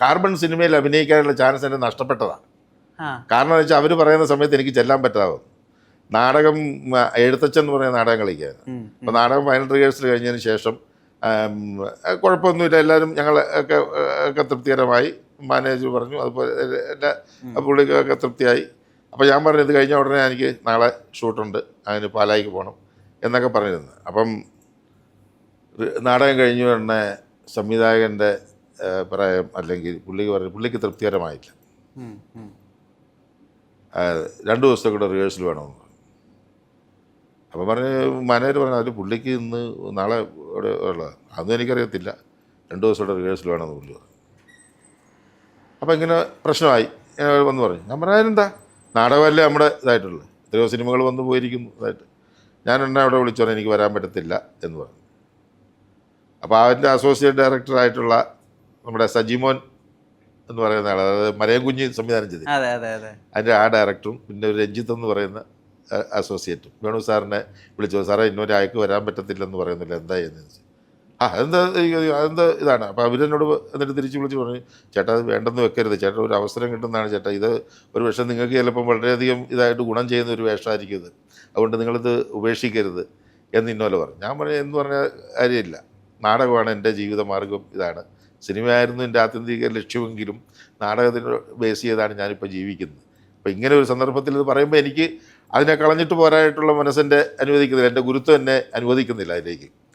Carbon സിനിമയിൽ അഭിനയിക്കാനുള്ള chance എനിക്ക് നഷ്ടപ്പെട്ടതാണ്. ആ കാരണം എന്ന് വെച്ചാൽ അവർ പറയുന്ന സമയത്ത് എനിക്ക് ചെല്ലാൻ പറ്റാതെ നാടകം എഴുത്തച്ഛൻ എന്ന് പറയുന്ന നാടകം കളിക്കുകയാണ്. അപ്പോൾ നാടകം ഫൈനൽ റിഹേഴ്സൽ കഴിഞ്ഞതിന് ശേഷം കുഴപ്പമൊന്നുമില്ല, എല്ലാവരും ഞങ്ങൾ ഒക്കെ തൃപ്തികരമായി. മാനേജർ പറഞ്ഞു, അതുപോലെ എല്ലാ പുള്ളിക്കൊക്കെ തൃപ്തിയായി. അപ്പോൾ ഞാൻ പറഞ്ഞു ഇത് കഴിഞ്ഞ ഉടനെ എനിക്ക് നാളെ ഷൂട്ടുണ്ട്, അതിന് പാലായിക്ക് പോകണം എന്നൊക്കെ പറഞ്ഞിരുന്നു. അപ്പം നാടകം കഴിഞ്ഞ ഉടനെ സംവിധായകൻ്റെ പ്രായം അല്ലെങ്കിൽ പുള്ളിക്ക് പറഞ്ഞു പുള്ളിക്ക് തൃപ്തികരമായില്ല, 2 ദിവസത്തെ കൂടെ റിഹേഴ്സൽ വേണമെന്ന് പറഞ്ഞു. അപ്പോൾ പറഞ്ഞ് മാനേജർ പറഞ്ഞു അതിൽ പുള്ളിക്ക് ഇന്ന് നാളെ ഇവിടെ ഉള്ളത് അതൊന്നും എനിക്കറിയത്തില്ല, 2 ദിവസം കൂടെ റിഹേഴ്സൽ വേണമെന്ന് പുള്ളി പറഞ്ഞു. അപ്പോൾ ഇങ്ങനെ പ്രശ്നമായി വന്ന് പറഞ്ഞു. ഞാൻ പറഞ്ഞു അതിനെന്താ, നാടകമല്ലേ നമ്മുടെ ഇതായിട്ടുള്ളത്, എത്രയോ സിനിമകൾ വന്നു പോയിരിക്കുന്നു ഇതായിട്ട്. ഞാൻ എന്നെ അവിടെ വിളിച്ചു പറഞ്ഞു എനിക്ക് വരാൻ പറ്റത്തില്ല എന്ന് പറഞ്ഞു. അപ്പോൾ അതിൻ്റെ അസോസിയേറ്റ് ഡയറക്ടറായിട്ടുള്ള നമ്മുടെ സജിമോൻ എന്ന് പറയുന്ന ആൾ, അതായത് മലയം കുഞ്ഞ് സംവിധാനം ചെയ്തു, അതിൻ്റെ ആ ഡയറക്ടറും പിന്നെ ഒരു രഞ്ജിത്ത് എന്ന് പറയുന്ന അസോസിയേറ്റും വേണു സാറിനെ വിളിച്ചു. സാറേ ഇന്നൊരു അയക്ക് വരാൻ പറ്റത്തില്ലെന്ന് പറയുന്നില്ല, എന്താ ചെയ്യുന്നത്? അതെന്താ ഇതാണ്. അപ്പോൾ അവരെന്നോട് എന്നിട്ട് തിരിച്ച് വിളിച്ച് പറഞ്ഞു ചേട്ടാ അത് വേണ്ടെന്ന് വെക്കരുത് ചേട്ടാ, ഒരു അവസരം കിട്ടുന്നതാണ് ചേട്ടാ, ഇത് ഒരു പക്ഷേ നിങ്ങൾക്ക് ചിലപ്പം വളരെയധികം ഇതായിട്ട് ഗുണം ചെയ്യുന്ന ഒരു വേഷമായിരിക്കും ഇത്, അതുകൊണ്ട് നിങ്ങളിത് ഉപേക്ഷിക്കരുത് എന്ന് ഇന്നോലെ പറഞ്ഞു. ഞാൻ പറഞ്ഞു എന്ന് പറഞ്ഞ കാര്യമില്ല, നാടകമാണ് എൻ്റെ ജീവിത മാർഗം, ഇതാണ് സിനിമയായിരുന്നു എൻ്റെ ആത്യന്തിക ലക്ഷ്യമെങ്കിലും നാടകത്തിന് ബേസ് ചെയ്താണ് ഞാനിപ്പോൾ ജീവിക്കുന്നത്. അപ്പോൾ ഇങ്ങനെ ഒരു സന്ദർഭത്തിൽ ഇത് പറയുമ്പോൾ എനിക്ക് അതിനെ കളഞ്ഞിട്ട് പോരായിട്ടുള്ള മനസ്സിൻ്റെ അനുവദിക്കുന്നില്ല, എൻ്റെ ഗുരുത്വം എന്നെ അനുവദിക്കുന്നില്ല അതിലേക്ക്.